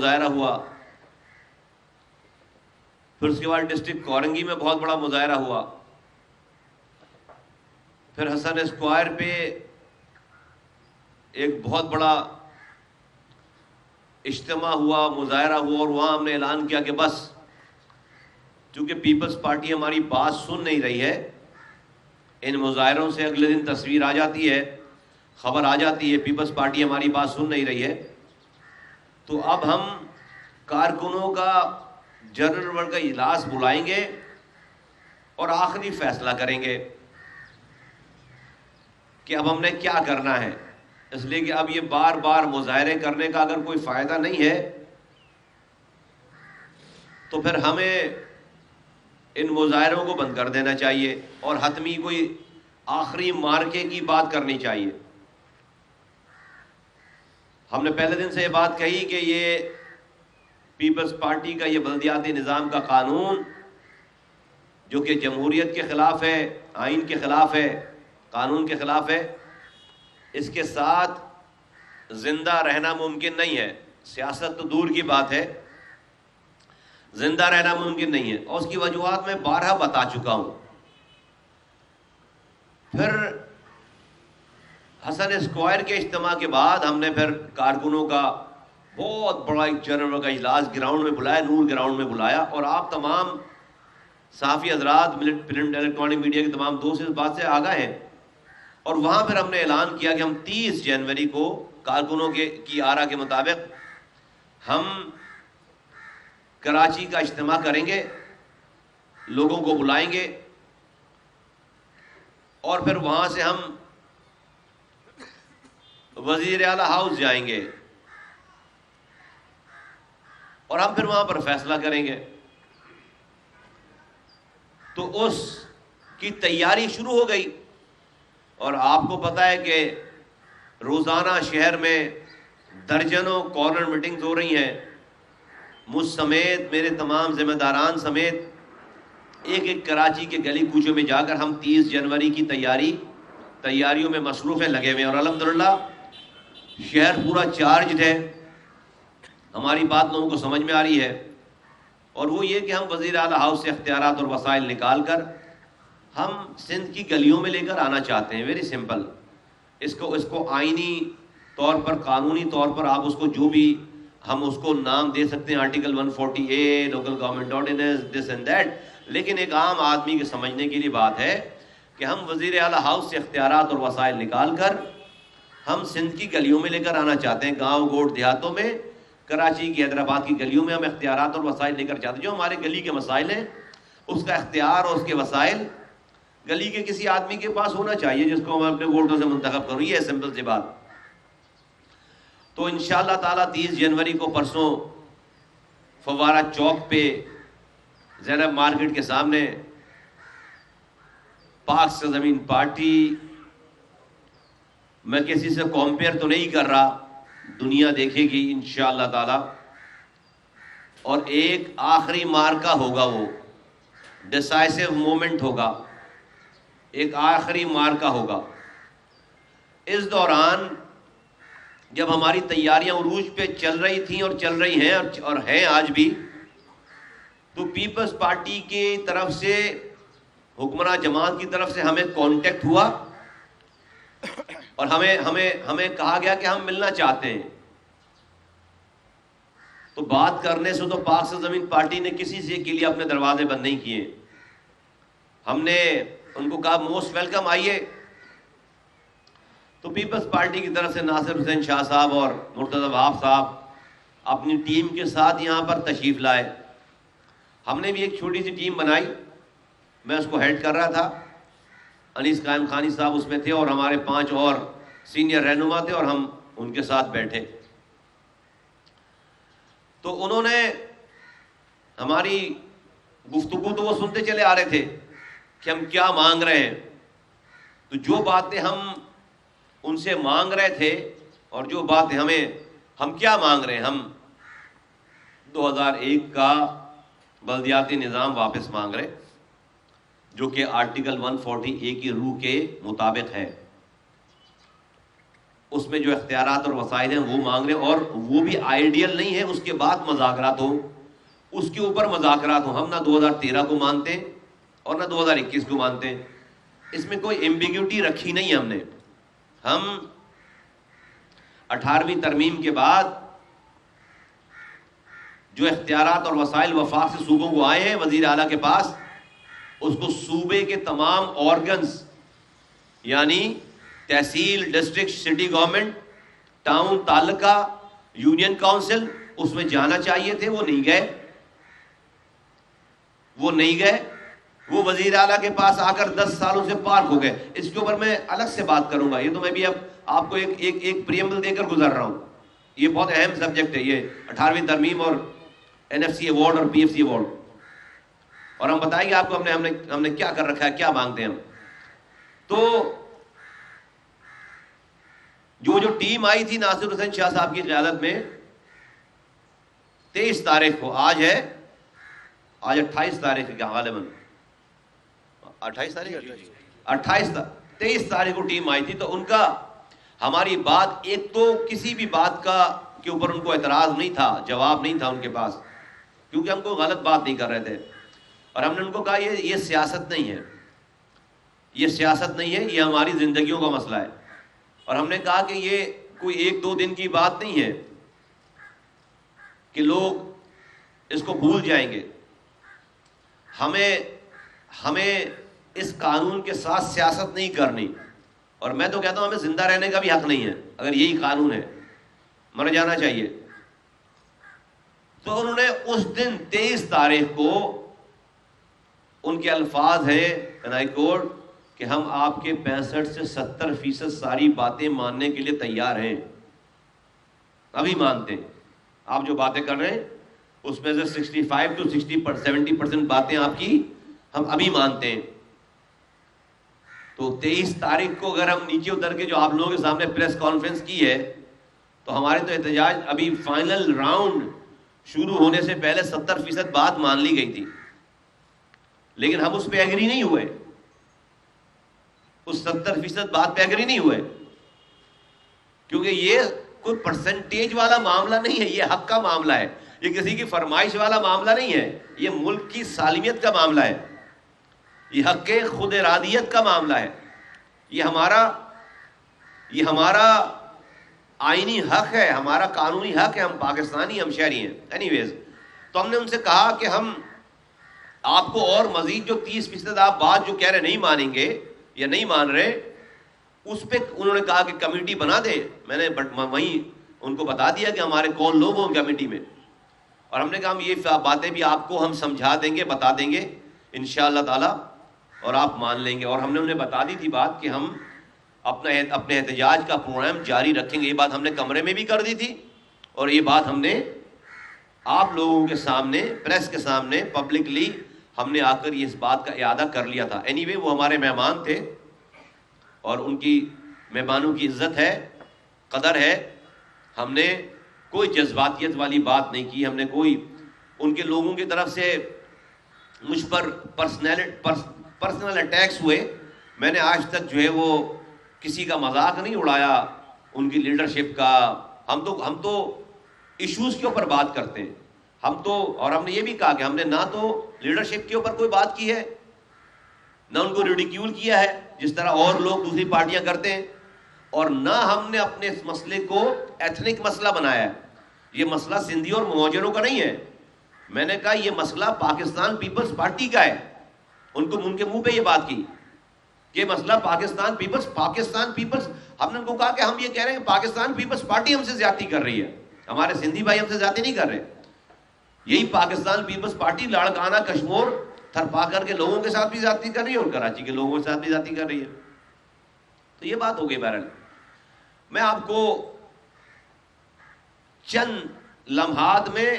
مظاہرہ ہوا، پھر اس کے بعد ڈسٹرکٹ کورنگی میں بہت بڑا مظاہرہ ہوا، پھر حسن اسکوائر پہ ایک بہت بڑا اجتماع ہوا، مظاہرہ ہوا، اور وہاں ہم نے اعلان کیا کہ بس چونکہ پیپلز پارٹی ہماری بات سن نہیں رہی ہے، ان مظاہروں سے اگلے دن تصویر آ جاتی ہے، خبر آ جاتی ہے پیپلز پارٹی ہماری بات سن نہیں رہی ہے، تو اب ہم کارکنوں کا جنرل ورک کا اجلاس بلائیں گے اور آخری فیصلہ کریں گے کہ اب ہم نے کیا کرنا ہے، اس لیے کہ اب یہ بار بار مظاہرے کرنے کا اگر کوئی فائدہ نہیں ہے تو پھر ہمیں ان مظاہروں کو بند کر دینا چاہیے اور حتمی کوئی آخری مارکے کی بات کرنی چاہیے۔ ہم نے پہلے دن سے یہ بات کہی کہ یہ پیپلز پارٹی کا یہ بلدیاتی نظام کا قانون جو کہ جمہوریت کے خلاف ہے، آئین کے خلاف ہے، قانون کے خلاف ہے، اس کے ساتھ زندہ رہنا ممکن نہیں ہے، سیاست تو دور کی بات ہے، زندہ رہنا ممکن نہیں ہے، اور اس کی وجوہات میں بارہا بتا چکا ہوں۔ پھر حسن اسکوائر کے اجتماع کے بعد ہم نے پھر کارکنوں کا بہت بڑا ایک جنرل کا اجلاس گراؤنڈ میں بلایا، نور گراؤنڈ میں بلایا، اور آپ تمام صحافی حضرات، پرنٹ الیکٹرانک میڈیا کے تمام دوست اس بات سے آگاہ ہیں، اور وہاں پھر ہم نے اعلان کیا کہ ہم 30 جنوری کو کارکنوں کی آرا کے مطابق ہم کراچی کا اجتماع کریں گے، لوگوں کو بلائیں گے، اور پھر وہاں سے ہم وزیر اعلیٰ ہاؤس جائیں گے اور ہم پھر وہاں پر فیصلہ کریں گے۔ تو اس کی تیاری شروع ہو گئی، اور آپ کو پتہ ہے کہ روزانہ شہر میں درجنوں کارنر میٹنگز ہو رہی ہیں، مجھ سمیت، میرے تمام ذمہ داران سمیت، ایک ایک کراچی کے گلی کوچوں میں جا کر ہم 30 جنوری کی تیاریوں میں مصروف ہیں، لگے ہوئے ہیں، اور الحمدللہ شہر پورا چارجڈ ہے، ہماری بات لوگوں کو سمجھ میں آ رہی ہے، اور وہ یہ کہ ہم وزیر اعلیٰ ہاؤس سے اختیارات اور وسائل نکال کر ہم سندھ کی گلیوں میں لے کر آنا چاہتے ہیں، ویری سمپل۔ اس کو آئینی طور پر، قانونی طور پر آپ اس کو جو بھی ہم اس کو نام دے سکتے ہیں، article 140A، local government ordinance, this and that, لیکن ایک عام آدمی کے سمجھنے کے لیے بات ہے کہ ہم وزیر اعلیٰ ہاؤس سے اختیارات اور وسائل نکال کر ہم سندھ کی گلیوں میں لے کر آنا چاہتے ہیں، گاؤں گوٹ دیہاتوں میں، کراچی کی، حیدرآباد کی گلیوں میں ہم اختیارات اور وسائل لے کر چاہتے ہیں۔ جو ہمارے گلی کے مسائل ہیں اس کا اختیار اور اس کے وسائل گلی کے کسی آدمی کے پاس ہونا چاہیے جس کو ہم اپنے ووٹوں سے منتخب کروں، یہ ہے سمپل سی بات۔ تو انشاءاللہ تعالیٰ 30 جنوری کو پرسوں فوارہ چوک پہ زینب مارکیٹ کے سامنے پاک سرزمین پارٹی، میں کسی سے کمپیئر تو نہیں کر رہا، دنیا دیکھے گی انشاءاللہ تعالی، اور ایک آخری مارکا ہوگا، وہ ڈیسائسو مومنٹ ہوگا، ایک آخری مارکا ہوگا۔ اس دوران جب ہماری تیاریاں عروج پہ چل رہی تھیں اور چل رہی ہیں اور ہیں آج بھی، تو پیپلز پارٹی کی طرف سے، حکمراں جماعت کی طرف سے ہمیں کانٹیکٹ ہوا اور ہمیں کہا گیا کہ ہم ملنا چاہتے ہیں۔ تو بات کرنے سے تو پاک سرزمین پارٹی نے کسی سے کے لیے اپنے دروازے بند نہیں کیے، ہم نے ان کو کہا موسٹ ویلکم، آئیے۔ تو پیپلز پارٹی کی طرف سے ناصر حسین شاہ صاحب اور مرتضی وہاب صاحب اپنی ٹیم کے ساتھ یہاں پر تشریف لائے۔ ہم نے بھی ایک چھوٹی سی ٹیم بنائی، میں اس کو ہیڈ کر رہا تھا، انیس قائم خانی صاحب اس میں تھے، اور ہمارے 5 اور سینئر رہنما تھے، اور ہم ان کے ساتھ بیٹھے۔ تو انہوں نے ہماری گفتگو تو وہ سنتے چلے آ رہے تھے کہ ہم کیا مانگ رہے ہیں، تو جو باتیں ہم ان سے مانگ رہے تھے اور جو باتیں ہم کیا مانگ رہے ہیں، ہم 2001 کا بلدیاتی نظام واپس مانگ رہے، جو کہ آرٹیکل 140A کی روح کے مطابق ہے۔ اس میں جو اختیارات اور وسائل ہیں وہ مانگ رہے ہیں، اور وہ بھی آئیڈیل نہیں ہے اس کے بعد مذاکرات ہوں، اس کے اوپر مذاکرات ہوں. ہم نہ 2013 کو مانتے ہیں اور نہ 2021 کو مانتے ہیں. اس میں کوئی ایمبیگوٹی رکھی نہیں ہم نے. ہم 18ویں ترمیم کے بعد جو اختیارات اور وسائل وفاق سے صوبوں کو آئے ہیں وزیر اعلیٰ کے پاس، اس کو صوبے کے تمام آرگنز یعنی tehsil, district, city government, town, taluka, union council اس میں جانا چاہیے تھے. وہ نہیں گئے. وہ وزیر اعلیٰ کے پاس آ کر 10 سالوں سے پارک ہو گئے. اس کے اوپر میں الگ سے بات کروں گا. یہ تو میں بھی اب آپ کو ایک پریمبل دے کر گزر رہا ہوں. یہ بہت اہم سبجیکٹ ہے یہ 18ویں ترمیم اور NFC ایوارڈ اور PFC ایوارڈ. اور ہم بتائیں گے آپ کو ہم نے کیا کر رکھا ہے، کیا مانگتے ہیں ہم. تو جو ٹیم آئی تھی ناصر حسین شاہ صاحب کی قیادت میں 23 تاریخ کو، آج 28 تاریخ کا غالباً 23 تاریخ کو ٹیم آئی تھی. تو ان کا ہماری بات، ایک تو کسی بھی بات کے اوپر ان کو اعتراض نہیں تھا، جواب نہیں تھا ان کے پاس، کیونکہ ہم کوئی غلط بات نہیں کر رہے تھے. اور ہم نے ان کو کہا یہ سیاست نہیں ہے، یہ سیاست نہیں ہے، یہ ہماری زندگیوں کا مسئلہ ہے. اور ہم نے کہا کہ یہ کوئی 1-2 دن کی بات نہیں ہے کہ لوگ اس کو بھول جائیں گے. ہمیں اس قانون کے ساتھ سیاست نہیں کرنی. اور میں تو کہتا ہوں ہمیں زندہ رہنے کا بھی حق نہیں ہے. اگر یہی قانون ہے مر جانا چاہیے. تو انہوں نے اس دن 23 تاریخ کو ان کے الفاظ ہیں ہائی کورٹ کہ ہم آپ کے 65 سے 70% ساری باتیں ماننے کے لیے تیار ہیں، ابھی مانتے ہیں. آپ جو باتیں کر رہے ہیں اس میں سے 65 to 70% باتیں آپ کی ہم ابھی مانتے ہیں. تو 23 تاریخ کو اگر ہم نیچے اتر کے جو آپ لوگوں کے سامنے پریس کانفرنس کی ہے، تو ہمارے تو احتجاج ابھی فائنل راؤنڈ شروع ہونے سے پہلے 70% بات مان لی گئی تھی، لیکن ہم اس پہ ایگری نہیں ہوئے. اس 70% بات پہ ایگری نہیں ہوئے، کیونکہ یہ کوئی پرسنٹیج والا معاملہ نہیں ہے، یہ حق کا معاملہ ہے. یہ کسی کی فرمائش والا معاملہ نہیں ہے، یہ ملک کی سالمیت کا معاملہ ہے، یہ حق خود ارادیت کا معاملہ ہے. یہ ہمارا آئینی حق ہے، ہمارا قانونی حق ہے. ہم پاکستانی، ہم شہری ہیں. اینی ویز، تو ہم نے ان سے کہا کہ ہم آپ کو اور مزید جو 30% آپ بات جو کہہ رہے نہیں مانیں گے یا نہیں مان رہے، اس پہ انہوں نے کہا کہ کمیٹی بنا دیں. میں نے وہیں ان کو بتا دیا کہ ہمارے کون لوگ ہوں کمیٹی میں. اور ہم نے کہا ہم یہ باتیں بھی آپ کو ہم سمجھا دیں گے، بتا دیں گے انشاءاللہ تعالی، اور آپ مان لیں گے. اور ہم نے انہیں بتا دی تھی بات کہ ہم اپنے احتجاج کا پروگرام جاری رکھیں گے. یہ بات ہم نے کمرے میں بھی کر دی تھی، اور یہ بات ہم نے آپ لوگوں کے سامنے، پریس کے سامنے، پبلکلی ہم نے آ کر اس بات کا اعادہ کر لیا تھا. اینی وے، وہ ہمارے مہمان تھے اور ان کی مہمانوں کی عزت ہے، قدر ہے. ہم نے کوئی جذباتیت والی بات نہیں کی. ہم نے کوئی ان کے لوگوں کی طرف سے مجھ پر پرسنل اٹیکس ہوئے. میں نے آج تک جو ہے وہ کسی کا مذاق نہیں اڑایا ان کی لیڈرشپ کا. ہم تو ایشوز کے اوپر بات کرتے ہیں. اور ہم نے یہ بھی کہا کہ ہم نے نہ تو لیڈرشپ کے اوپر کوئی بات کی ہے، نہ ان کو ریڈیکیول کیا ہے جس طرح اور لوگ دوسری پارٹیاں کرتے ہیں، اور نہ ہم نے اپنے اس مسئلے کو ایتھنک مسئلہ بنایا ہے. یہ مسئلہ سندھی اور مہاجروں کا نہیں ہے. میں نے کہا یہ مسئلہ پاکستان پیپلز پارٹی کا ہے. ان کے منہ پہ یہ بات کی کہ مسئلہ پاکستان پیپلز. ہم نے ان کو کہا کہ ہم یہ کہہ رہے ہیں کہ پاکستان پیپلز پارٹی ہم سے زیادتی کر رہی ہے، ہمارے سندھی بھائی ہم سے زیادتی نہیں کر رہے. یہی پاکستان پیپلز پارٹی لاڑکانہ کشمور تھرپاکر کے لوگوں کے ساتھ بھی زیادتی کر رہی ہے اور کراچی کے لوگوں کے ساتھ بھی زیادتی کر رہی ہے. تو یہ بات ہو گئی. بہرحال میں آپ کو چند لمحات میں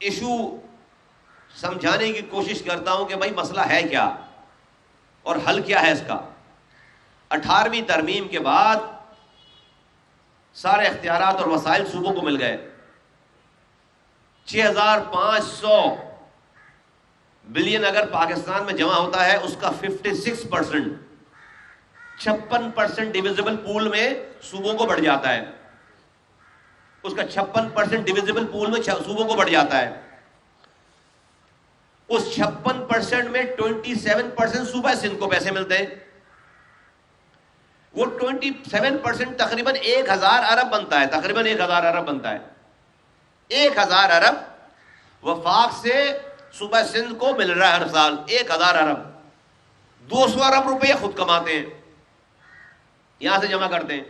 ایشو سمجھانے کی کوشش کرتا ہوں کہ بھائی مسئلہ ہے کیا اور حل کیا ہے اس کا. 18ویں ترمیم کے بعد سارے اختیارات اور وسائل صوبوں کو مل گئے. 6500 بلین اگر پاکستان میں جمع ہوتا ہے، اس کا 56% 56% ڈویزبل پول میں صوبوں کو بڑھ جاتا ہے، اس کا 56% ڈویزبل پول میں صوبوں کو بڑھ جاتا ہے. اس 56% میں 27% صوبہ سندھ کو پیسے ملتے ہیں. وہ 27% تقریباً 1000 ارب بنتا ہے، تقریباً 1000 ارب بنتا ہے. 1000 ارب وفاق سے صوبہ سندھ کو مل رہا ہے ہر سال. 1000 ارب. 200 ارب روپے خود کماتے ہیں، یہاں سے جمع کرتے ہیں،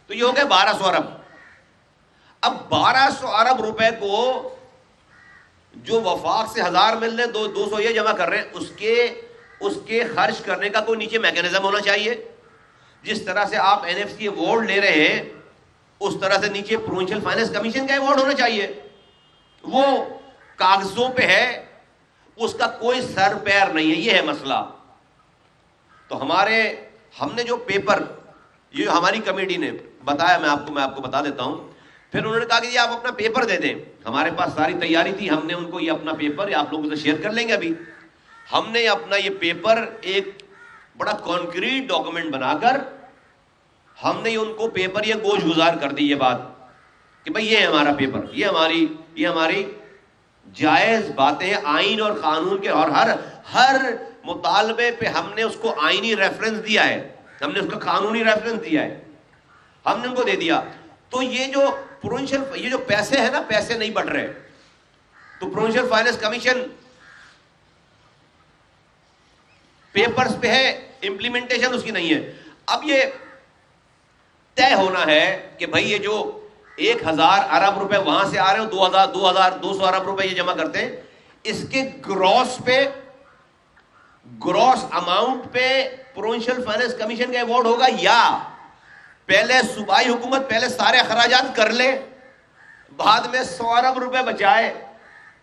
تو یہ ہو گئے 1200 ارب. اب 1200 ارب روپے کو جو وفاق سے 1000 مل رہے ہیں، 200 یہ جمع کر رہے ہیں، اس کے خرچ کرنے کا کوئی نیچے میکینزم ہونا چاہیے. جس طرح سے آپ این ایف سی ایوارڈ لے رہے ہیں، اس طرح سے نیچے پروونشل فائنانس کمیشن کا ایوارڈ ہونا چاہیے. وہ کاغذوں پہ ہے، اس کا کوئی سر پیر نہیں ہے. یہ ہے مسئلہ. تو ہم نے جو پیپر، یہ ہماری کمیٹی نے بتایا، میں آپ کو بتا دیتا ہوں. پھر انہوں نے کہا کہ یہ آپ اپنا پیپر دے دیں. ہمارے پاس ساری تیاری تھی، ہم نے ان کو یہ اپنا پیپر آپ لوگوں سے شیئر کر لیں گے. ابھی ہم نے اپنا یہ پیپر ایک بڑا کانکریٹ ڈاکومنٹ بنا کر ہم نے ان کو پیپر یہ گوش گزار کر دی، یہ بات کہ بھئی یہ ہے ہمارا پیپر، یہ ہماری جائز باتیں ہیں آئین اور قانون کے، اور ہر مطالبے پہ ہم نے اس کو آئینی ریفرنس دیا ہے، ہم نے اس کا قانونی ریفرنس دیا ہے، ہم نے ان کو دے دیا. تو یہ جو پیسے ہیں نا، پیسے نہیں بٹ رہے. تو پروونشل فائنانس کمیشن پیپرز پہ ہے، امپلیمنٹیشن اس کی نہیں ہے. اب یہ طے ہونا ہے کہ بھائی یہ جو 1000 ارب روپے وہاں سے آ رہے ہیں، 200 ارب روپے یہ جمع کرتے ہیں، اس کے گروس اماؤنٹ پہ پروونشل فائنانس کمیشن کا ایوارڈ ہوگا، یا پہلے صوبائی حکومت پہلے سارے اخراجات کر لے، بعد میں 100 ارب روپے بچائے،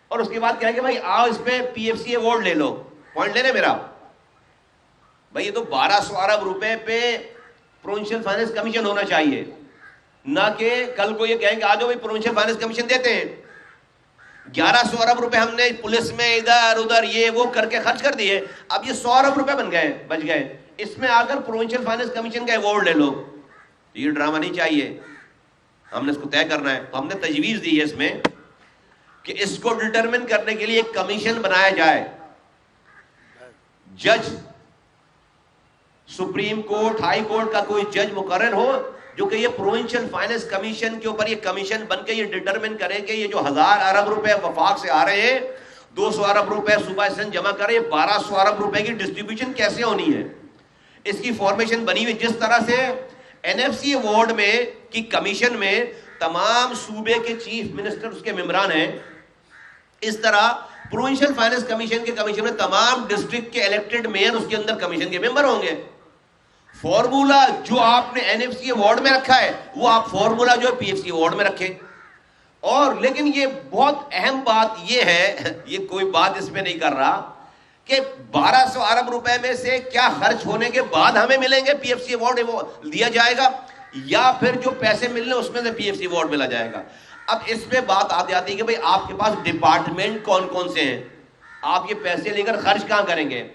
اور اس کے بعد کہیں کہ بھائی آؤ اس پہ پی ایف سی ایوارڈ لے لو. پوائنٹ لے لے میرا بھائی. یہ تو 1200 ارب روپے پہ پروونشل فائنانس کمیشن ہونا چاہیے، نہ کہ کل کو یہ کہیں کہ آ جاؤ بھائی پروونشل فائنانس کمیشن دیتے ہیں. 1100 ارب روپے ہم نے پولیس میں ادھر ادھر یہ وہ کر کے خرچ کر دیے، اب یہ 100 ارب روپے بچ گئے، اس میں آ کر پروونشل فائنانس کمیشن کا ایوارڈ لے لو. یہ ڈرامہ نہیں چاہیے، ہم نے اس کو طے کرنا ہے. تو ہم نے تجویز دی ہے اس میں کہ اس کو ڈٹرمن کرنے کے لیے ایک کمیشن بنایا جائے. جج سپریم کورٹ، ہائی کورٹ کا کوئی جج مقرر ہو جو کہ یہ پروونشل فائنانس کمیشن کے اوپر یہ کمیشن بن کے یہ ڈٹرمن کرے کہ یہ جو 1000 ارب روپے وفاق سے آ رہے ہیں، 200 ارب روپے صوبہ سندھ جمع کرے، 1200 ارب روپے کی ڈسٹریبیوشن کیسے ہونی ہے، اس کی فارمیشن بنی ہوئی. جس طرح سے این ایف سی ایوارڈ میں کی کمیشن میں تمام صوبے کے چیف منسٹر اس کے ممبران ہیں، اس طرح پروونشل فائنانس کمیشن کے کمیشن میں تمام ڈسٹرکٹ کے الیکٹڈ میئر اس کے اندر کمیشن کے ممبر ہوں گے. فارمولا جو آپ نے این ایف سی ایوارڈ میں رکھا ہے، وہ آپ فارمولا جو پی ایف سی ایوارڈ میں رکھیں. اور لیکن یہ بہت اہم بات یہ ہے، یہ کوئی بات اس میں نہیں کر رہا کہ 1200 ارب روپے میں سے کیا خرچ ہونے کے بعد ہمیں ملیں گے پی ایف سی ایوارڈ دیا جائے گا، یا پھر جو پیسے ملنے اس میں سے پی ایف سی ایوارڈ ملا جائے گا. اب اس میں بات آ جاتی ہے کہ بھئی آپ کے پاس ڈپارٹمنٹ کون کون سے ہیں، آپ یہ پیسے لے کر خرچ کہاں کریں گے.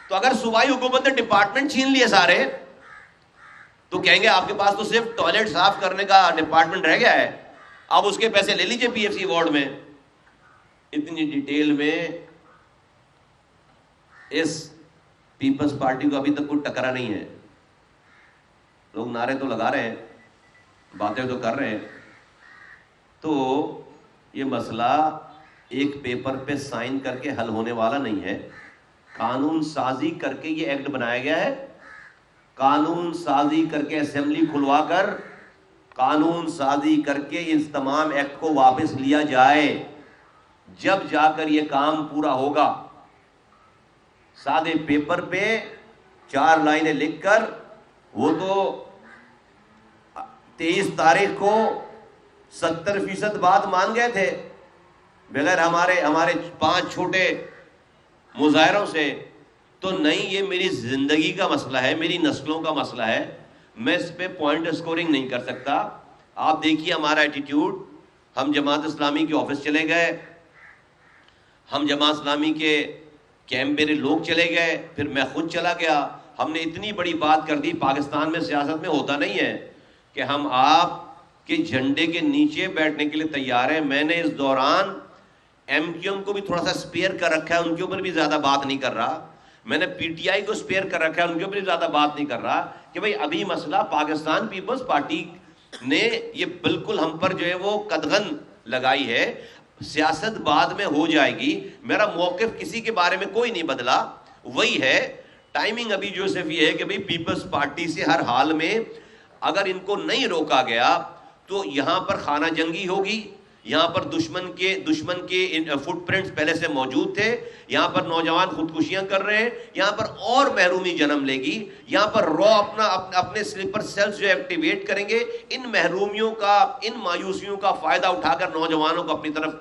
تو اگر صوبائی حکومت نے ڈپارٹمنٹ چھین لیے سارے، تو کہیں گے آپ کے پاس تو صرف ٹوائلٹ صاف کرنے کا ڈپارٹمنٹ رہ گیا ہے، آپ اس کے پیسے لے لیجئے پی ایف سی ایوارڈ میں. اتنی ڈیٹیل میں اس پیپلز پارٹی کو ابھی تک کوئی ٹکرا نہیں ہے. لوگ نعرے تو لگا رہے ہیں، باتیں تو کر رہے ہیں. تو یہ مسئلہ ایک پیپر پہ سائن کر کے حل ہونے والا نہیں ہے. قانون سازی کر کے یہ ایکٹ بنایا گیا ہے. قانون سازی کر کے اسمبلی کھلوا کر قانون سازی کر کے اس تمام ایکٹ کو واپس لیا جائے، جب جا کر یہ کام پورا ہوگا. سادے پیپر پہ 4 لائنیں لکھ کر، وہ تو 23 تاریخ کو 70% بات مان گئے تھے بغیر ہمارے 5 چھوٹے مظاہروں سے. تو نہیں، یہ میری زندگی کا مسئلہ ہے، میری نسلوں کا مسئلہ ہے، میں اس پہ پوائنٹ اسکورنگ نہیں کر سکتا. آپ دیکھیے ہمارا ایٹیٹیوڈ. ہم جماعت اسلامی کے آفس چلے گئے، ہم جماعت اسلامی کے کیمپ میں لوگ چلے گئے، پھر میں خود چلا گیا. ہم نے اتنی بڑی بات کر دی. پاکستان میں سیاست میں ہوتا نہیں ہے کہ ہم آپ کے جھنڈے کے نیچے بیٹھنے کے لیے تیار ہیں. میں نے اس دوران ایم کیو ایم کو بھی تھوڑا سا اسپیئر کر رکھا ہے, ان کے اوپر بھی زیادہ بات نہیں کر رہا. میں نے پی ٹی آئی کو اسپیئر کر رکھا ہے, ان کے اوپر بھی زیادہ بات نہیں کر رہا کہ بھئی ابھی مسئلہ پاکستان پیپلز پارٹی نے یہ بالکل ہم پر جو ہے وہ قدغن لگائی ہے. سیاست بعد میں ہو جائے گی. میرا موقف کسی کے بارے میں کوئی نہیں بدلا, وہی ہے. ٹائمنگ ابھی جو صرف یہ ہے کہ بھئی پیپلز پارٹی سے ہر حال میں اگر ان کو نہیں روکا گیا تو یہاں پر خانہ جنگی ہوگی. یہاں پر دشمن کے فٹ پرنٹس پہلے سے موجود تھے. یہاں پر نوجوان خودکشیاں کر رہے ہیں. یہاں پر اور محرومی جنم لے گی. یہاں پر اپنے سلیپر سیلز جو ایکٹیویٹ کریں گے, ان محرومیوں کا, ان مایوسیوں کا فائدہ اٹھا کر نوجوانوں کو اپنی طرف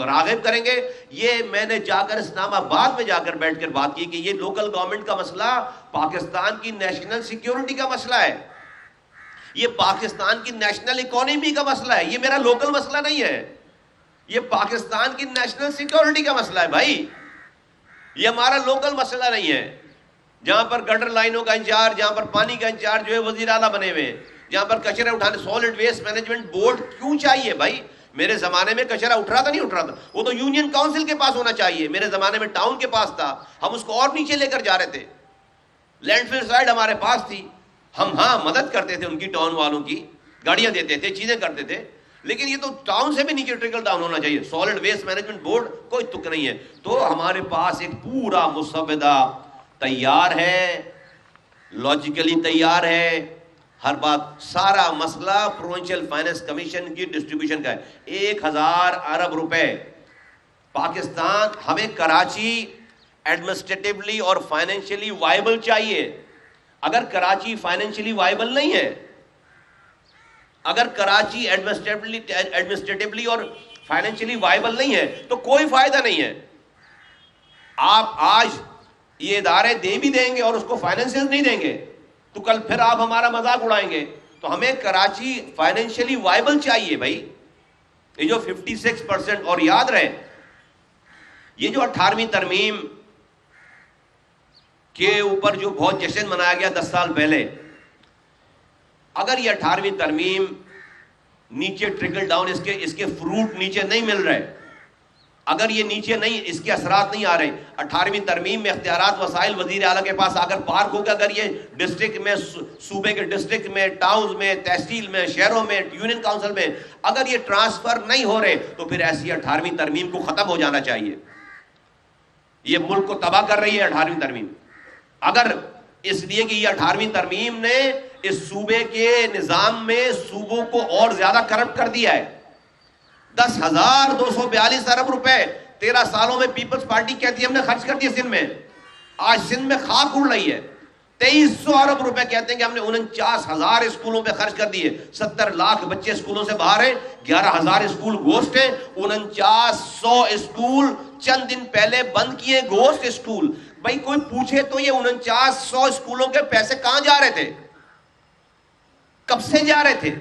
راغب کریں گے. یہ میں نے جا کر اسلام آباد میں جا کر بیٹھ کر بات کی کہ یہ لوکل گورنمنٹ کا مسئلہ پاکستان کی نیشنل سیکیورٹی کا مسئلہ ہے, یہ پاکستان کی نیشنل اکانومی کا مسئلہ ہے, یہ میرا لوکل مسئلہ نہیں ہے, یہ پاکستان کی نیشنل سیکیورٹی کا مسئلہ ہے بھائی, یہ ہمارا لوکل مسئلہ نہیں ہے. جہاں پر گٹر لائنوں کا انچارج, جہاں پر پانی کا انچارج جو ہے وزیر اعلیٰ بنے ہوئے, جہاں پر کچرے اٹھانے سالڈ ویسٹ مینجمنٹ بورڈ کیوں چاہیے بھائی؟ میرے زمانے میں کچرا اٹھ رہا تھا نہیں اٹھ رہا تھا, وہ تو یونین کاؤنسل کے پاس ہونا چاہیے. میرے زمانے میں ٹاؤن کے پاس تھا, ہم اس کو اور نیچے لے کر جا رہے تھے. لینڈ فل سائڈ ہمارے پاس تھی, ہم ہاں مدد کرتے تھے ان کی, ٹاؤن والوں کی گاڑیاں دیتے تھے, چیزیں کرتے تھے, لیکن یہ تو ٹاؤن سے بھی نیچے ٹرکل ڈاؤن ہونا چاہیے. سالڈ ویسٹ مینجمنٹ بورڈ کوئی تک نہیں ہے. تو ہمارے پاس ایک پورا مسودہ تیار ہے, لاجیکلی تیار ہے. ہر بات, سارا مسئلہ پروونشل فائنانس کمیشن کی ڈسٹریبیوشن کا ہے. 1000 ارب روپے پاکستان, ہمیں کراچی ایڈمنسٹریٹولی اور فائنینشلی وائبل چاہیے. اگر کراچی فائنینشلی وائبل نہیں ہے, اگر کراچی ایڈمنسٹریٹولی اور فائنینشلی وائبل نہیں ہے تو کوئی فائدہ نہیں ہے. آپ آج یہ ادارے دے بھی دیں گے اور اس کو فائنینسز نہیں دیں گے تو کل پھر آپ ہمارا مذاق اڑائیں گے. تو ہمیں کراچی فائنینشلی وائبل چاہیے بھائی. یہ جو 56%, اور یاد رہے یہ جو 18ویں ترمیم کے اوپر جو بہت جشن منایا گیا 10 سال پہلے, اگر یہ 18ویں ترمیم نیچے ٹرکل ڈاؤن, اس کے فروٹ نیچے نہیں مل رہے, اگر یہ نیچے نہیں, اس کے اثرات نہیں آ رہے, 18ویں ترمیم میں اختیارات وسائل وزیر اعلیٰ کے پاس آ کر پارک ہو گیا. اگر یہ ڈسٹرکٹ میں, صوبے کے ڈسٹرکٹ میں, ٹاؤنز میں, تحصیل میں, شہروں میں, یونین کاؤنسل میں اگر یہ ٹرانسفر نہیں ہو رہے تو پھر ایسی 18ویں ترمیم کو ختم ہو جانا چاہیے. یہ ملک کو تباہ کر رہی ہے 18ویں ترمیم. اگر اس لیے کہ یہ 18ویں ترمیم نے اس صوبے کے نظام میں صوبوں کو اور زیادہ کرپٹ کر دیا ہے. 10,242 ارب روپے 13 سالوں میں پیپلز پارٹی کہتی ہے ہم نے خرچ کر دیے سندھ میں. آج سندھ میں خاک اڑ رہی ہے. 2300 ارب روپے کہتے ہیں کہ ہم نے 49,000 اسکولوں پہ خرچ کر دیے. 70 لاکھ بچے اسکولوں سے باہر ہیں, 11,000 اسکول گھوسٹ ہیں. 4900 اسکول چند دن پہلے بند کیے, گھوسٹ اسکول. بھائی کوئی پوچھے تو یہ 4900 اسکولوں کے پیسے کہاں جا رہے تھے, کب سے جا رہے تھے,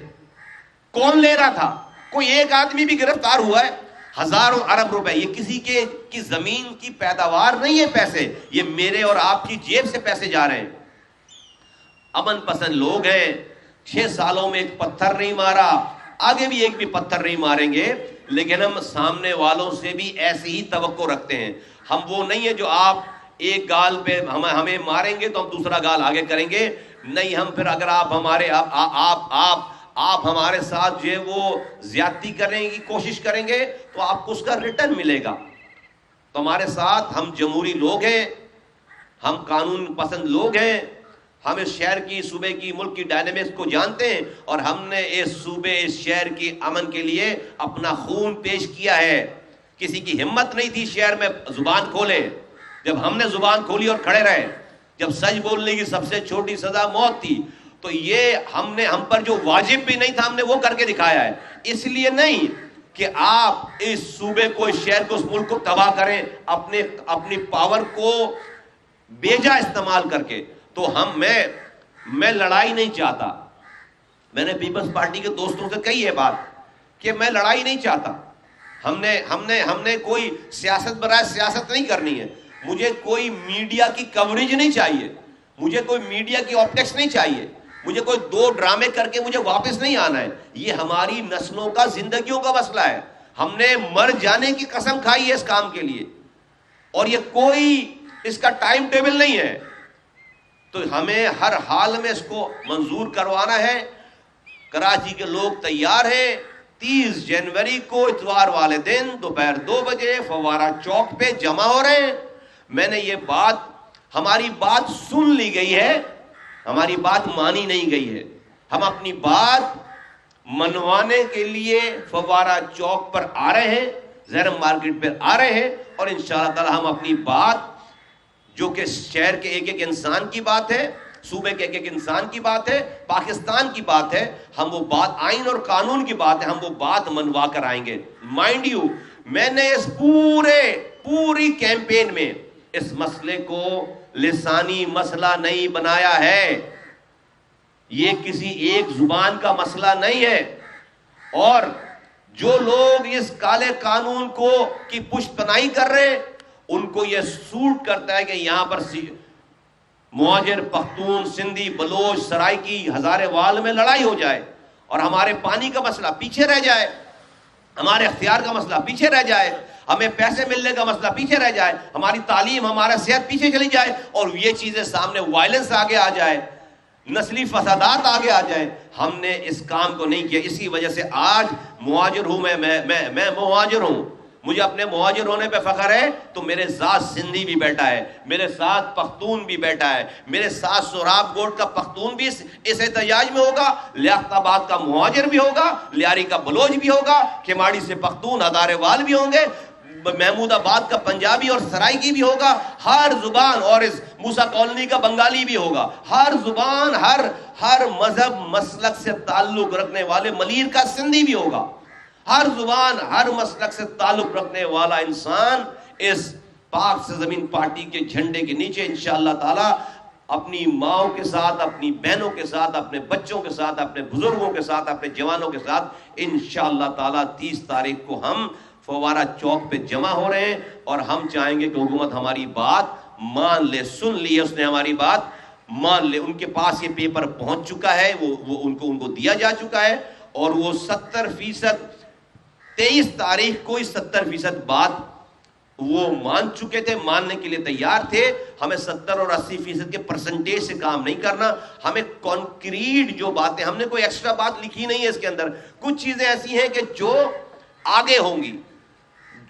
کون لے رہا تھا؟ کوئی ایک آدمی بھی گرفتار ہوا ہے؟ ہزاروں ارب روپے, یہ کسی کی زمین کی پیداوار نہیں ہے پیسے, یہ میرے اور آپ کی جیب سے پیسے جا رہے ہیں. امن پسند لوگ ہیں, 6 سالوں میں ایک پتھر نہیں مارا, آگے بھی ایک بھی پتھر نہیں ماریں گے, لیکن ہم سامنے والوں سے بھی ایسی ہی توقع رکھتے ہیں. ہم وہ نہیں ہے جو آپ ایک گال پہ ہمیں ماریں گے تو ہم دوسرا گال آگے کریں گے. نہیں, ہم پھر اگر آپ ہمارے ساتھ جو ہے وہ زیادتی کرنے کی کوشش کریں گے تو آپ کو اس کا ریٹرن ملے گا. تو ہمارے ساتھ, ہم جمہوری لوگ ہیں, ہم قانون پسند لوگ ہیں, ہم اس شہر کی, صوبے کی, ملک کی ڈائنامکس کو جانتے ہیں, اور ہم نے اس صوبے, اس شہر کی امن کے لیے اپنا خون پیش کیا ہے. کسی کی ہمت نہیں تھی شہر میں زبان کھولے. جب ہم نے زبان کھولی اور کھڑے رہے, جب سچ بولنے کی سب سے چھوٹی سزا موت تھی, تو یہ ہم پر جو واجب بھی نہیں تھا ہم نے وہ کر کے دکھایا ہے. اس لیے نہیں کہ آپ اس صوبے کو, اس شہر کو, اس ملک کو تباہ کریں اپنی پاور کو بیجا استعمال کر کے. تو میں لڑائی نہیں چاہتا. میں نے پیپلز پارٹی کے دوستوں سے کہی ہے بات کہ میں لڑائی نہیں چاہتا. ہم نے کوئی سیاست برائے سیاست نہیں کرنی ہے. مجھے کوئی میڈیا کی کوریج نہیں چاہیے, مجھے کوئی میڈیا کی آپٹکس نہیں چاہیے، مجھے کوئی دو ڈرامے کر کے مجھے واپس نہیں آنا ہے. یہ ہماری نسلوں کا، زندگیوں کا مسئلہ ہے. ہم نے مر جانے کی قسم کھائی ہے اس کام کے لیے، اور یہ کوئی اس کا ٹائم ٹیبل نہیں ہے. تو ہمیں ہر حال میں اس کو منظور کروانا ہے. کراچی کے لوگ تیار ہیں. 30 جنوری کو اتوار والے دن دوپہر 2 بجے فوارہ چوک پہ جمع ہو رہے ہیں. میں نے یہ بات، ہماری بات سن لی گئی ہے، ہماری بات مانی نہیں گئی ہے. ہم اپنی بات منوانے کے لیے فوارہ چوک پر آ رہے ہیں، زہرم مارکیٹ پر آ رہے ہیں، اور انشاءاللہ تعالی ہم اپنی بات، جو کہ شہر کے ایک ایک انسان کی بات ہے، صوبے کے ایک ایک انسان کی بات ہے، پاکستان کی بات ہے، ہم وہ بات، آئین اور قانون کی بات ہے، ہم وہ بات منوا کر آئیں گے. مائنڈ یو، میں نے اس پوری کیمپین میں اس مسئلے کو لسانی مسئلہ نہیں بنایا ہے. یہ کسی ایک زبان کا مسئلہ نہیں ہے. اور جو لوگ اس کالے قانون کو کی پشت پناہی کر رہے ہیں، ان کو یہ سوٹ کرتا ہے کہ یہاں پر مہاجر، پختون، سندھی، بلوچ، سرائکی، ہزارے وال میں لڑائی ہو جائے، اور ہمارے پانی کا مسئلہ پیچھے رہ جائے، ہمارے اختیار کا مسئلہ پیچھے رہ جائے، ہمیں پیسے ملنے کا مسئلہ پیچھے رہ جائے، ہماری تعلیم، ہمارا صحت پیچھے چلی جائے، اور یہ چیزیں سامنے، وائلنس آگے آ جائے، نسلی فسادات آگے آ جائے. ہم نے اس کام کو نہیں کیا. اسی وجہ سے آج مہاجر ہوں، میں مہاجر ہوں، مجھے اپنے مہاجر ہونے پہ فخر ہے. تو میرے ساتھ سندھی بھی بیٹھا ہے، میرے ساتھ پختون بھی بیٹھا ہے، میرے ساتھ سوراب گوٹ کا پختون بھی اس احتجاج میں ہوگا، لیاقت آباد کا مہاجر بھی ہوگا، لیاری کا بلوچ بھی ہوگا، کھماڑی سے پختون، ہزارے وال بھی ہوں گے، محمود آباد کا پنجابی اور سرائکی بھی ہوگا. ہر زبان، اور اس موسیٰ کالونی کا بنگالی بھی ہوگا. ہر زبان، ہر مذہب مسلک سے تعلق رکھنے والے، ملیر کا سندھی بھی ہوگا. ہر زبان، ہر مسلک سے تعلق رکھنے والا انسان اس پاک سے زمین پارٹی کے جھنڈے کے نیچے انشاءاللہ تعالی اپنی ماؤں کے ساتھ، اپنی بہنوں کے ساتھ، اپنے بچوں کے ساتھ، اپنے بزرگوں کے ساتھ، اپنے جوانوں کے ساتھ انشاءاللہ تعالی 30 تاریخ کو ہم فوارہ چوک پہ جمع ہو رہے ہیں. اور ہم چاہیں گے کہ حکومت ہماری بات مان لے. سن لی ہے اس نے ہماری بات، مان لے. ان کے پاس یہ پیپر پہنچ چکا ہے، وہ ان کو دیا جا چکا ہے، اور وہ 70%، 23 تاریخ کو 70% بات وہ مان چکے تھے، ماننے کے لیے تیار تھے. ہمیں 70 اور 80% کے پرسنٹیج سے کام نہیں کرنا. ہمیں کانکریٹ جو باتیں، ہم نے کوئی ایکسٹرا بات لکھی نہیں ہے اس کے اندر. کچھ چیزیں ایسی ہیں کہ جو آگے ہوں گی،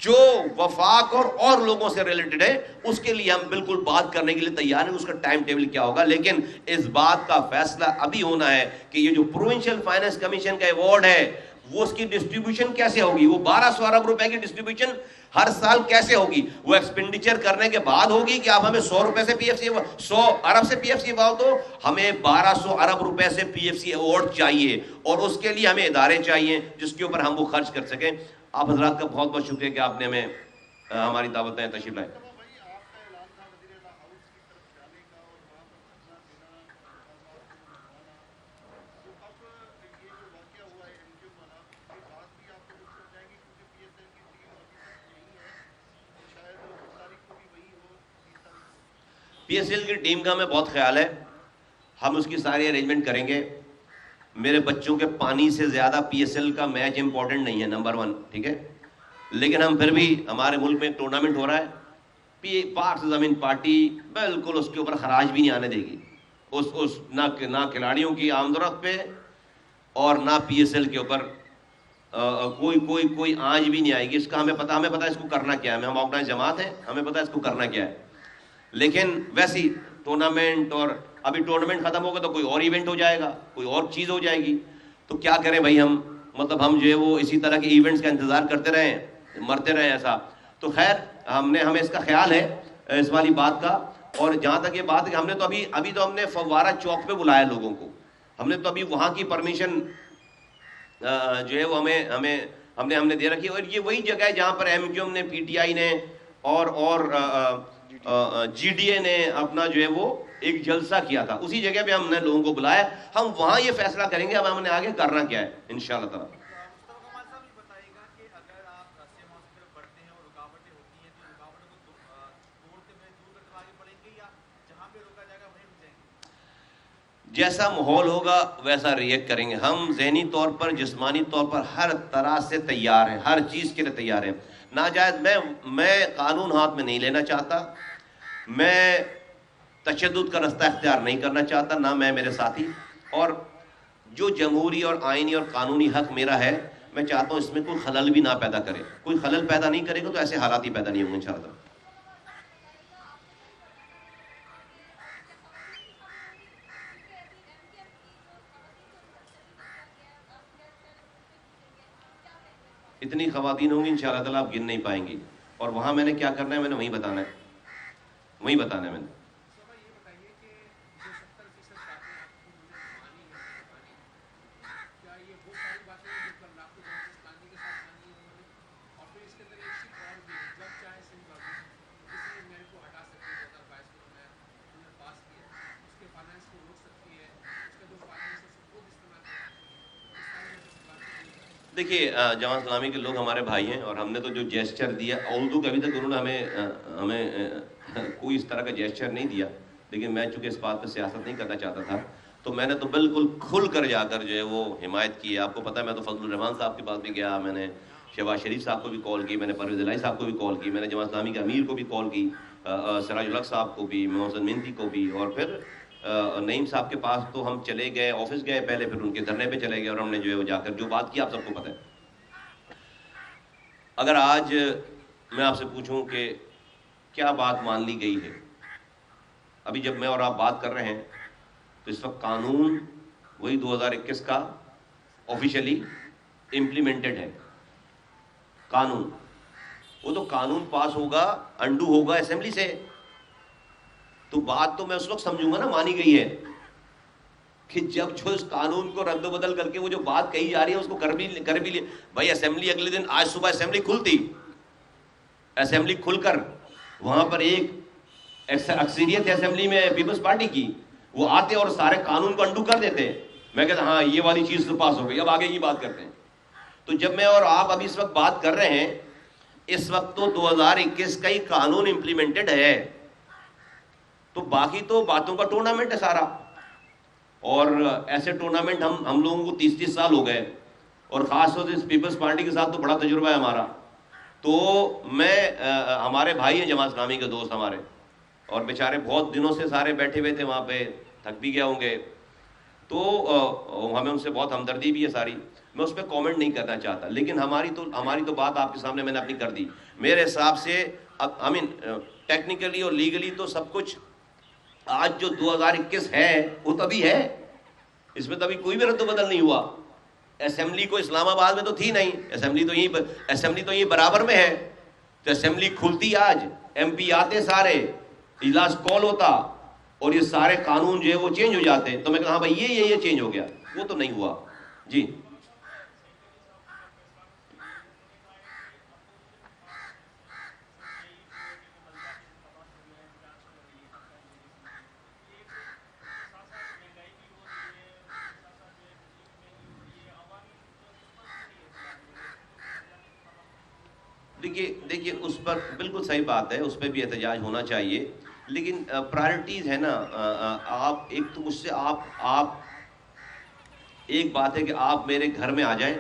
جو وفاق اور لوگوں سے ریلیٹڈ ہے، اس کے لیے ہم بالکل بات کرنے کے لیے تیار ہیں. اس کا ٹائم ٹیبل کیا ہوگا، لیکن اس بات کا فیصلہ ابھی ہونا ہے کہ یہ جو پروونشل فائنانس کمیشن کا ایوارڈ ہے، وہ اس کی ڈسٹریبیوشن کیسے ہوگی. وہ 1200 ارب روپے کی ڈسٹریبیوشن ہر سال کیسے ہوگی. وہ ایکسپینڈیچر کرنے کے بعد ہوگی کہ آپ ہمیں 100 روپے سے پی ایف سی، 100 ارب سے پی ایف سی ایوارڈ دو. ہمیں 1200 ارب روپے سے پی ایف سی ایوارڈ چاہیے، اور اس کے لیے ہمیں ادارے چاہیے جس کے اوپر ہم وہ خرچ کر سکیں. آپ حضرات کا بہت بہت شکریہ کہ آپ نے ہمیں ہماری دعوت میں تشریف لائے. پی ایس ایل کی ٹیم کا ہمیں بہت خیال ہے، ہم اس کی ساری ارینجمنٹ کریں گے. میرے بچوں کے پانی سے زیادہ پی ایس ایل کا میچ امپورٹنٹ نہیں ہے، نمبر 1، ٹھیک ہے. لیکن ہم پھر بھی، ہمارے ملک میں ایک ٹورنامنٹ ہو رہا ہے، پاک سے زمین پارٹی بالکل اس کے اوپر خراج بھی نہیں آنے دے گی. نہ کھلاڑیوں کی آمد و رفت پہ، اور نہ پی ایس ایل کے اوپر کوئی آنچ بھی نہیں آئے گی. اس کا ہمیں پتا اس کو کرنا کیا ہے. ہم آرگنائز جماعت ہیں، ہمیں پتا اس کو کرنا کیا ہے. لیکن ویسی ٹورنامنٹ، اور ابھی ٹورنامنٹ ختم ہوگا تو کوئی اور ایونٹ ہو جائے گا، کوئی اور چیز ہو جائے گی. تو کیا کریں بھائی، ہم ہم جو ہے وہ اسی طرح کے ایونٹس کا انتظار کرتے رہیں، مرتے رہیں ایسا. تو خیر، ہمیں اس کا خیال ہے اس والی بات کا. اور جہاں تک یہ بات ہے کہ ہم نے تو ابھی تو ہم نے فوارہ چوک پہ بلایا لوگوں کو. ہم نے تو ابھی وہاں کی پرمیشن جو ہے وہ ہم نے دے رکھی. اور یہ وہی جگہ ہے جہاں پر ایم کیو ایم نے، پی ٹی آئی نے، اور جی ڈی اے نے اپنا جو ہے وہ ایک جلسہ کیا تھا. اسی جگہ پہ ہم نے لوگوں کو بلایا. ہم وہاں یہ فیصلہ کریں گے اب ہم نے آگے کرنا کیا ہے انشاءاللہ تعالی. جیسا ماحول ہوگا ویسا ریئیکٹ کریں گے. ہم ذہنی طور پر، جسمانی طور پر ہر طرح سے تیار ہیں، ہر چیز کے لیے تیار ہیں. ناجائز میں قانون ہاتھ میں نہیں لینا چاہتا، میں تشدد کا رستہ اختیار نہیں کرنا چاہتا، نہ میں میرے ساتھی. اور جو جمہوری اور آئینی اور قانونی حق میرا ہے، میں چاہتا ہوں اس میں کوئی خلل بھی نہ پیدا کرے. کوئی خلل پیدا نہیں کرے گا تو ایسے حالات ہی پیدا نہیں ہوں گے انشاءاللہ. اتنی خواتین ہوں گی انشاءاللہ تعالیٰ آپ گن نہیں پائیں گی. اور وہاں میں نے کیا کرنا ہے، میں نے وہیں بتانا ہے، وہیں بتانا ہے میں نے. دیکھیے جماعت اسلامی کے لوگ ہمارے بھائی ہیں، اور ہم نے تو جو جیسچر دیا اردو کا، ابھی تک انہوں نے ہمیں کوئی اس طرح کا جیسچر نہیں دیا. لیکن میں چونکہ اس بات پہ سیاست نہیں کرنا چاہتا تھا، تو میں نے تو بالکل کھل کر جا کر جو ہے وہ حمایت کی ہے. آپ کو پتہ ہے میں تو فضل الرحمان صاحب کے پاس بھی گیا، میں نے شہباز شریف صاحب کو بھی کال کی، میں نے پرویز الہی صاحب کو بھی کال کی، میں نے جماعت اسلامی کے امیر کو بھی کال کی، سراج الحق صاحب کو بھی، محسن مینتی کو بھی، اور پھر نعیم صاحب کے پاس تو ہم چلے گئے، آفس گئے پہلے، پھر ان کے دھرنے پہ چلے گئے، اور ہم نے جو ہے وہ جا کر جو بات کی آپ سب کو پتہ ہے. اگر آج میں آپ سے پوچھوں کہ کیا بات مان لی گئی ہے، ابھی جب میں اور آپ بات کر رہے ہیں تو اس وقت قانون وہی 2021 کا آفیشلی امپلیمنٹڈ ہے. قانون وہ تو قانون پاس ہوگا، انڈو ہوگا اسمبلی سے، تو بات تو میں اس وقت سمجھوں گا نا مانی گئی ہے کہ جب جو اس قانون کو رد و بدل کر کے وہ جو بات کہی جا رہی ہے اس کو کر بھی لے. بھائی اسمبلی اگلے دن، آج صبح اسمبلی کھلتی، اسمبلی کھل کر وہاں پر ایک اکثریت ہے اسمبلی میں پیپلز پارٹی کی، وہ آتے اور سارے قانون کو انڈو کر دیتے. میں کہتا ہاں یہ والی چیز تو پاس ہو گئی، اب آگے کی بات کرتے ہیں. تو جب میں اور آپ ابھی اس وقت بات کر رہے ہیں، اس وقت تو 2021 کا ہی قانون امپلیمنٹڈ ہے، تو باقی تو باتوں کا ٹورنامنٹ ہے سارا. اور ایسے ٹورنامنٹ ہم لوگوں کو 30 سال ہو گئے، اور خاص طور سے پیپلز پارٹی کے ساتھ تو بڑا تجربہ ہے ہمارا. تو میں ہمارے بھائی ہیں جماعت اسلامی کے دوست ہمارے، اور بیچارے بہت دنوں سے سارے بیٹھے ہوئے تھے وہاں پہ، تھک بھی گیا ہوں گے، تو ہمیں ان سے بہت ہمدردی بھی ہے ساری. میں اس پہ کامنٹ نہیں کرنا چاہتا، لیکن ہماری تو بات آپ کے سامنے میں نے اپنی کر دی. میرے حساب سے ٹیکنیکلی اور لیگلی تو سب کچھ آج جو 2021 ہے وہ تبھی ہے، اس میں تبھی کوئی بھی رد و بدل نہیں ہوا. اسمبلی کو اسلام آباد میں تو تھی نہیں، اسمبلی تو یہیں برابر میں ہے. تو اسمبلی کھلتی آج، ایم پی آتے سارے، اجلاس کال ہوتا، اور یہ سارے قانون جو ہے وہ چینج ہو جاتے. تو میں کہا ہاں بھائی یہ چینج ہو گیا، وہ تو نہیں ہوا. جی دیکھیے اس پر بالکل صحیح بات ہے، اس پہ بھی احتجاج ہونا چاہیے، لیکن پرائرٹیز ہے نا. آپ ایک تو مجھ سے آپ ایک بات ہے کہ آپ میرے گھر میں آ جائیں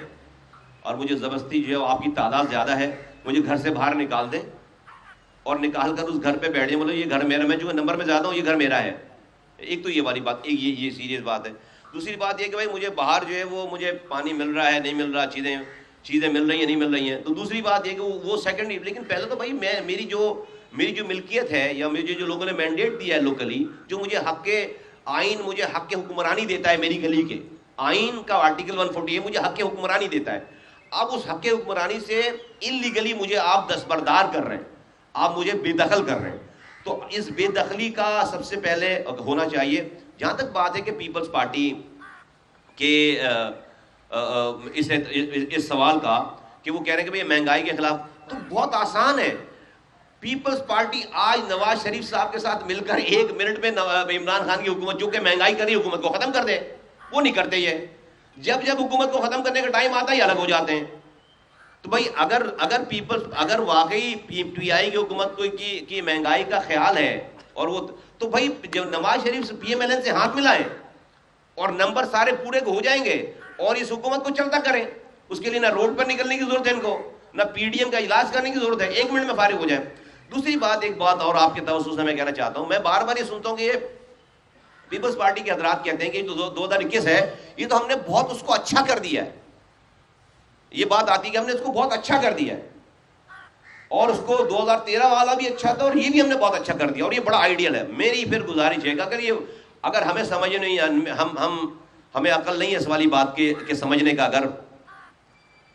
اور مجھے زبردستی جو ہے آپ کی تعداد زیادہ ہے، مجھے گھر سے باہر نکال دیں اور نکال کر اس گھر پہ بیٹھ جائیں، مطلب یہ گھر میرا، میں جو نمبر میں زیادہ ہوں یہ گھر میرا ہے. ایک تو یہ والی بات، ایک یہ سیریس بات ہے. دوسری بات یہ کہ بھائی مجھے باہر جو ہے وہ مجھے پانی مل رہا ہے نہیں مل رہا، چیزیں مل رہی ہیں نہیں مل رہی ہیں، تو دوسری بات یہ کہ وہ سیکنڈری. لیکن پہلے تو بھائی میری جو ملکیت ہے، یا مجھے جو لوگوں نے مینڈیٹ دیا ہے لوکلی، جو مجھے آئین مجھے حق حکمرانی دیتا ہے، میری گلی کے آئین کا آرٹیکل 140 مجھے حق حکمرانی دیتا ہے. اب اس حق حکمرانی سے انلیگلی مجھے آپ دستبردار کر رہے ہیں، آپ مجھے بے دخل کر رہے ہیں. تو اس بے دخلی کا سب سے پہلے ہونا چاہیے. جہاں تک بات ہے کہ پیپلز پارٹی کے اس سوال کا کہ وہ کہہ رہے ہیں کہ مہنگائی کے خلاف، تو بہت آسان ہے. پیپلز پارٹی آج نواز شریف صاحب کے ساتھ مل کر 1 منٹ میں عمران خان کی حکومت جو کہ مہنگائی کر رہی حکومت کو ختم کر دے. وہ نہیں کرتے. یہ جب حکومت کو ختم کرنے کا ٹائم آتا ہے الگ ہو جاتے ہیں. تو بھائی اگر واقعی پی آئی کی حکومت کی مہنگائی کا خیال ہے، اور وہ تو بھائی جب Nawaz Sharif P M L N سے ہاتھ ملائیں، اور نمبر سارے پورے ہو جائیں گے اور اس حکومت کو چلتا کریں. اس کے لیے نہ روڈ پر نکلنے کی ضرورت ہے ان کو, نہ پی ڈی ایم کا علاج کرنے کی ضرورت ہے, 1 منٹ میں فارغ ہو جائیں. دوسری بات, ایک بات اور آپ کے توسط سے میں کہنا چاہتا ہوں, میں بار بار یہ سنتا ہوں کہ یہ پیپلز پارٹی کے حضرات کہتے ہیں کہ جو 2021 ہے یہ تو ہم نے بہت اس کو اچھا کر دیا ہے. یہ بات آتی ہے کہ ہم نے اس کو بہت اچھا کر دیا ہے, اور اس کو 2013 والا بھی اچھا تھا اور یہ بھی ہم نے بہت اچھا کر دیا, اور یہ بڑا آئیڈیل ہے. میری پھر گزارش ہے کہ اگر ہمیں سمجھ نہیں, ہمیں عقل نہیں ہے اس والی بات کے سمجھنے کا, اگر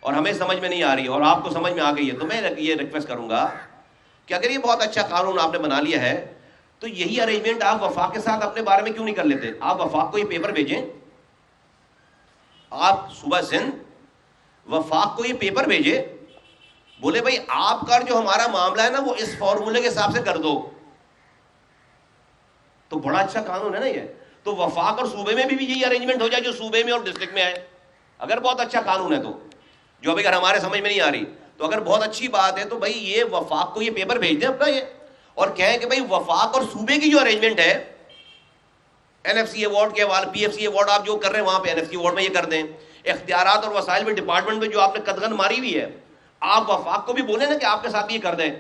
اور ہمیں سمجھ میں نہیں آ رہی اور آپ کو سمجھ میں آ گئی ہے, تو میں یہ ریکویسٹ کروں گا کہ اگر یہ بہت اچھا قانون آپ نے بنا لیا ہے تو یہی ارینجمنٹ آپ وفاق کے ساتھ اپنے بارے میں کیوں نہیں کر لیتے؟ آپ وفاق کو یہ پیپر بھیجیں, آپ صوبہ سندھ وفاق کو یہ پیپر بھیجے, بولے بھائی آپ کا جو ہمارا معاملہ ہے نا وہ اس فارمولے کے حساب سے کر دو, تو بڑا اچھا قانون ہے نا یہ. تو وفاق اور صوبے میں بھی یہی ارینجمنٹ ہو جائے جو صوبے میں اور ڈسٹرکٹ میں ہے, اگر بہت اچھا قانون ہے تو, جو ابھی اگر ہمارے سمجھ میں نہیں آ رہی تو اگر بہت اچھی بات ہے تو بھائی یہ وفاق کو یہ پیپر بھیج دیں اپنا یہ, اور کہیں کہ بھائی وفاق اور صوبے کی جو ارینجمنٹ ہے این ایف سی ایوارڈ کے حوالے, پی ایف سی ایوارڈ آپ جو کر رہے ہیں وہاں پہ این ایف سی ایوارڈ میں یہ کر دیں. اختیارات اور وسائل میں ڈپارٹمنٹ میں جو آپ نے قدغن ماری ہوئی ہے, آپ وفاق کو بھی بولیں نا کہ آپ کے ساتھ یہ کر دیں,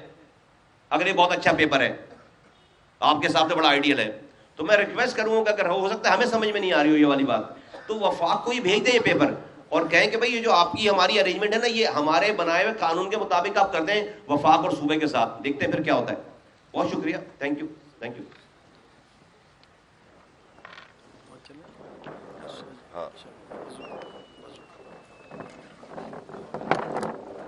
اگر یہ بہت اچھا پیپر ہے آپ کے ساتھ تو بڑا آئیڈیل ہے. تو میں ریکویسٹ کروں گا کہ اگر ہو سکتا ہے ہمیں سمجھ میں نہیں آ رہی ہو یہ والی بات, تو وفاق کو ہی بھیج دیں یہ پیپر, اور کہیں کہ بھائی یہ جو آپ کی ہماری ارینجمنٹ ہے نا یہ ہمارے بنائے ہوئے قانون کے مطابق آپ کرتے ہیں وفاق اور صوبے کے ساتھ, دیکھتے ہیں پھر کیا ہوتا ہے. بہت شکریہ, تھینک یو, تھینک یو. ہاں